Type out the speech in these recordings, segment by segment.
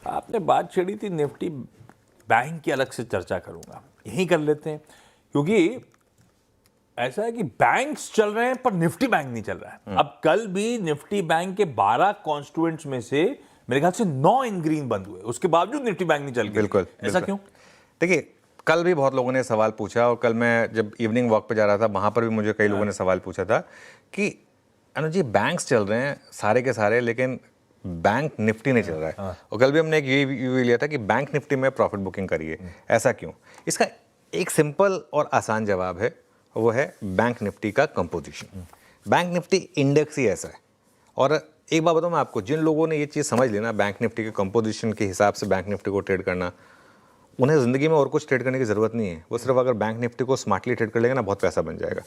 आपने बात छेड़ी थी निफ्टी बैंक की, अलग से चर्चा करूंगा, यहीं कर लेते हैं, क्योंकि ऐसा है कि बैंक्स चल रहे हैं पर निफ्टी बैंक नहीं चल रहा है। अब कल भी निफ्टी बैंक के 12 कॉन्स्टिट्यूएंट्स में से मेरे ख्याल से 9 इन ग्रीन बंद हुए, उसके बावजूद निफ्टी बैंक नहीं चल गई। बिल्कुल, ऐसा क्यों? देखिए, कल भी बहुत लोगों ने सवाल पूछा, और कल मैं जब इवनिंग वॉक पे जा रहा था वहां पर भी मुझे कई लोगों ने सवाल पूछा था कि अनुज जी बैंक्स चल रहे हैं सारे के सारे, लेकिन बैंक निफ्टी नहीं चल रहा है। और कल भी हमने एक ये व्यू लिया था कि बैंक निफ्टी में प्रॉफिट बुकिंग करिए, ऐसा क्यों? इसका एक सिंपल और आसान जवाब है, वो है बैंक निफ्टी का कंपोजिशन। बैंक निफ्टी इंडेक्स ही ऐसा है। और एक बात बताऊं मैं आपको, जिन लोगों ने ये चीज़ समझ लेना बैंक निफ्टी के कंपोजिशन के हिसाब से बैंक निफ्टी को ट्रेड करना, उन्हें ज़िंदगी में और कुछ ट्रेड करने की ज़रूरत नहीं है। वो सिर्फ अगर बैंक निफ्टी को स्मार्टली ट्रेड कर लेगा ना, बहुत पैसा बन जाएगा।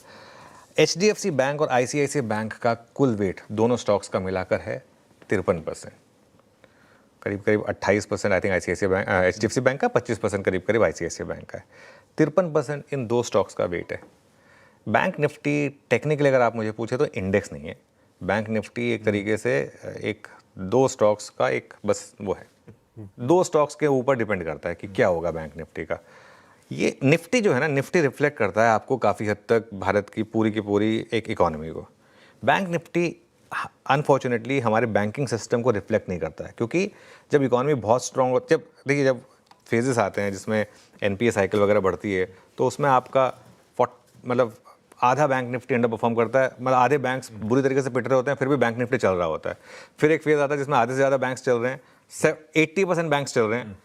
HDFC बैंक और ICICI बैंक का कुल वेट दोनों स्टॉक्स का मिलाकर है 53%, करीब करीब 28% I think ICICI bank, HDFC bank का, 25% करीब करीब ICICI बैंक का है। 53% इन दो स्टॉक्स का वेट है। बैंक निफ्टी टेक्निकली अगर आप मुझे पूछे तो इंडेक्स नहीं है। बैंक निफ्टी एक तरीके से एक दो स्टॉक्स का एक बस वो है, दो स्टॉक्स के ऊपर डिपेंड करता है कि क्या होगा बैंक निफ्टी का। ये निफ्टी जो है ना, निफ्टी रिफ्लेक्ट करता है आपको काफ़ी हद तक भारत की पूरी एक इकोनॉमी को। बैंक निफ्टी अनफॉर्चुनेटली हमारे बैंकिंग सिस्टम को रिफ्लेक्ट नहीं करता है, क्योंकि जब इकोनॉमी बहुत स्ट्रांग हो, जब देखिए जब फेजेस आते हैं जिसमें NPA साइकिल वगैरह बढ़ती है, तो उसमें आपका मतलब आधा बैंक निफ्टी अंडर परफॉर्म करता है, मतलब आधे बैंक्स बुरी तरीके से पिट रहे होते हैं, फिर भी बैंक निफ्टी चल रहा होता है। फिर एक फेज आता है जिसमें आधे से ज़्यादा बैंक्स चल रहे हैं, 80% बैंक्स चल रहे हैं,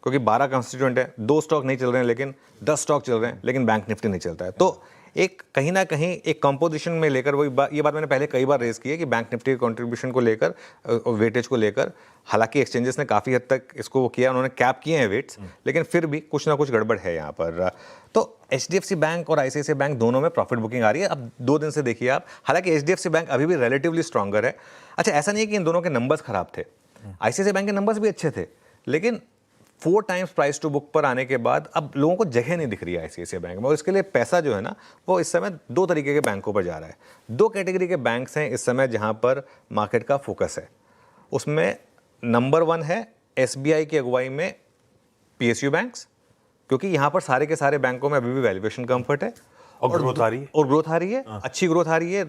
क्योंकि 12 कंस्टिट्यूएंट है, 2 स्टॉक नहीं चल रहे हैं लेकिन 10 स्टॉक चल रहे हैं, लेकिन बैंक निफ्टी नहीं चलता है। तो एक कहीं ना कहीं एक कंपोजिशन में लेकर, ये बात मैंने पहले कई बार रेज की है कि बैंक निफ्टी के कंट्रीब्यूशन को लेकर, वेटेज को लेकर, हालांकि एक्सचेंजेस ने काफ़ी हद तक इसको वो किया, उन्होंने कैप किए हैं वेट्स, लेकिन फिर भी कुछ ना कुछ गड़बड़ है यहाँ पर। तो HDFC बैंक और ICICI बैंक दोनों में प्रॉफिट बुकिंग आ रही है। अब 2 दिन से देखिए आप, हालांकि HDFC बैंक अभी भी रिलेटिवली स्ट्रॉन्गर है। अच्छा, ऐसा नहीं है कि इन दोनों के नंबर्स खराब थे, ICICI बैंक के नंबर्स भी अच्छे थे, लेकिन 4 टाइम्स प्राइस टू बुक पर आने के बाद अब लोगों को जगह नहीं दिख रही है ICICI बैंक में, और इसके लिए पैसा जो है ना, वो इस समय 2 तरीके के बैंकों पर जा रहा है। 2 कैटेगरी के बैंक्स हैं इस समय जहां पर मार्केट का फोकस है। उसमें नंबर 1 है SBI की अगुवाई में PSU बैंक्स, क्योंकि यहां पर सारे के सारे बैंकों में अभी भी वैल्यूएशन कंफर्ट है और ग्रोथ आ रही है, और ग्रोथ आ रही है, अच्छी ग्रोथ आ रही है,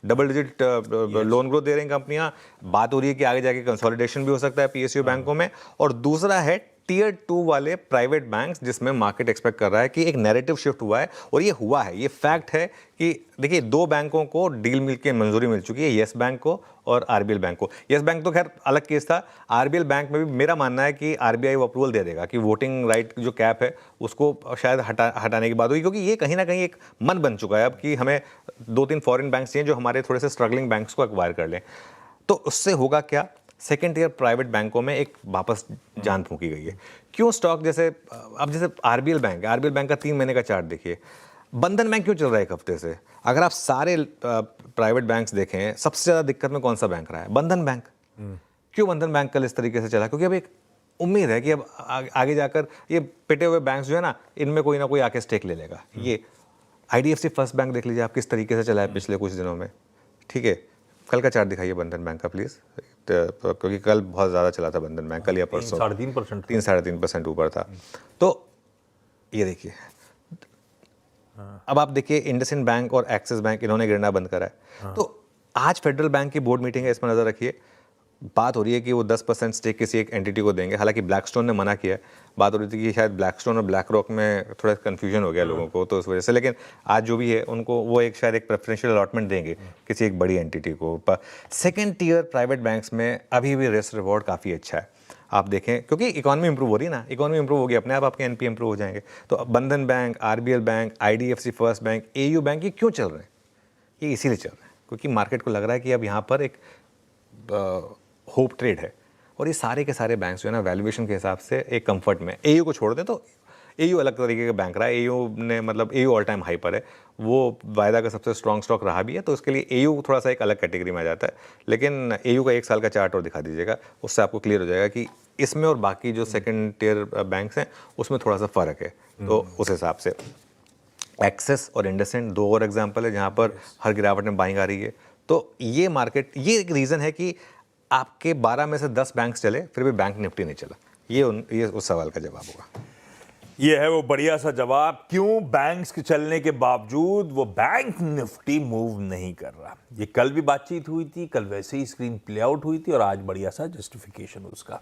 डबल डिजिट लोन ग्रोथ दे रही हैं कंपनियां। बात हो रही है कि आगे जाके कंसोलिडेशन भी हो सकता है PSU बैंकों में। और दूसरा है Tier 2 वाले प्राइवेट बैंक्स, जिसमें मार्केट एक्सपेक्ट कर रहा है कि एक नैरेटिव शिफ्ट हुआ है, और ये हुआ है, ये फैक्ट है कि देखिए 2 बैंकों को डील मिल के मंजूरी मिल चुकी है, येस बैंक को और RBL बैंक को। येस बैंक तो खैर अलग केस था, RBL बैंक में भी मेरा मानना है कि RBI वो अप्रूवल दे देगा कि वोटिंग राइट जो कैप है उसको शायद हटाने की बात होगी, क्योंकि ये कहीं ना कहीं एक मन बन चुका है अब कि हमें 2-3 फॉरेन बैंक्स चाहिए जो हमारे थोड़े से स्ट्रगलिंग बैंक्स को एक्वायर कर लें। तो उससे होगा क्या, सेकेंड टियर प्राइवेट बैंकों में एक वापस जान फूंकी गई है। क्यों स्टॉक जैसे अब जैसे RBL बैंक का 3 महीने का चार्ट देखिए। बंधन बैंक क्यों चल रहा है 1 हफ्ते से? अगर आप सारे प्राइवेट बैंक्स देखें, सबसे ज़्यादा दिक्कत में कौन सा बैंक रहा है? बंधन बैंक। क्यों बंधन बैंक कल इस तरीके से चला? क्योंकि अब एक उम्मीद है कि अब आगे जाकर ये पिटे हुए बैंक्स जो है ना, इनमें कोई ना कोई आके स्टेक ले लेगा। ये IDFC फर्स्ट बैंक देख लीजिए आप किस तरीके से चला है पिछले कुछ दिनों में। ठीक है, कल का चार्ट दिखाइए बंधन बैंक का प्लीज़, क्योंकि कल बहुत ज़्यादा चला था बंधन बैंक, कल या परसों 3-3.5% ऊपर था। तो ये देखिए, अब आप देखिए इंडसइंड बैंक और एक्सिस बैंक इन्होंने गिरना बंद करा है। तो आज फेडरल बैंक की बोर्ड मीटिंग है, इस पर नज़र रखिए। बात हो रही है कि वो 10% स्टेक किसी एक एंटिटी को देंगे, हालांकि ब्लैकस्टोन ने मना किया है। बात हो रही थी कि शायद ब्लैकस्टोन और ब्लैक रॉक में थोड़ा कन्फ्यूजन हो गया लोगों को, तो उस वजह से, लेकिन आज जो भी है उनको वो एक शायद एक प्रेफरेंशियल अलॉटमेंट देंगे किसी एक बड़ी एंटिटी को। सेकेंड टियर प्राइवेट बैंक्स में अभी भी रिस्क रिवॉर्ड काफ़ी अच्छा है। आप देखें, क्योंकि इकोनॉमी इंप्रूव हो रही है ना, इकोनॉमी इंप्रूव होगी अपने आप आपके NPA इंप्रूव हो जाएंगे। तो बंधन bank, RBL bank, IDFC first bank, AU bank, ये क्यों चल रहे हैं? ये इसीलिए चल रहे हैं क्योंकि मार्केट को लग रहा है कि अब यहाँ पर एक होप ट्रेड है, और ये सारे के सारे बैंक्स जो है ना वैल्यूएशन के हिसाब से एक कंफर्ट में। AU को छोड़ दें तो AU अलग तरीके का बैंक रहा है। AU ने मतलब AU ऑल टाइम हाई पर है, वो वायदा का सबसे स्ट्रॉन्ग स्टॉक रहा भी है, तो उसके लिए AU थोड़ा सा एक अलग कैटेगरी में आ जाता है। लेकिन AU का 1 साल का चार्ट और दिखा दीजिएगा, उससे आपको क्लियर हो जाएगा कि इसमें और बाकी जो सेकेंड टियर बैंक्स हैं उसमें थोड़ा सा फ़र्क है। तो उस हिसाब से एक्सिस और इंडसइंड 2 और एग्जाम्पल है जहाँ पर हर गिरावट में बाइंग आ रही है। तो ये मार्केट, ये एक रीज़न है कि आपके 12 में से 10 बैंक्स चले फिर भी बैंक निफ्टी नहीं चला? ये उस सवाल का जवाब होगा। ये है वो बढ़िया सा जवाब, क्यों बैंक्स के चलने के बावजूद वो बैंक निफ्टी मूव नहीं कर रहा। ये कल भी बातचीत हुई थी, कल वैसे ही स्क्रीन प्ले आउट हुई थी और आज बढ़िया सा जस्टिफिकेशन उसका।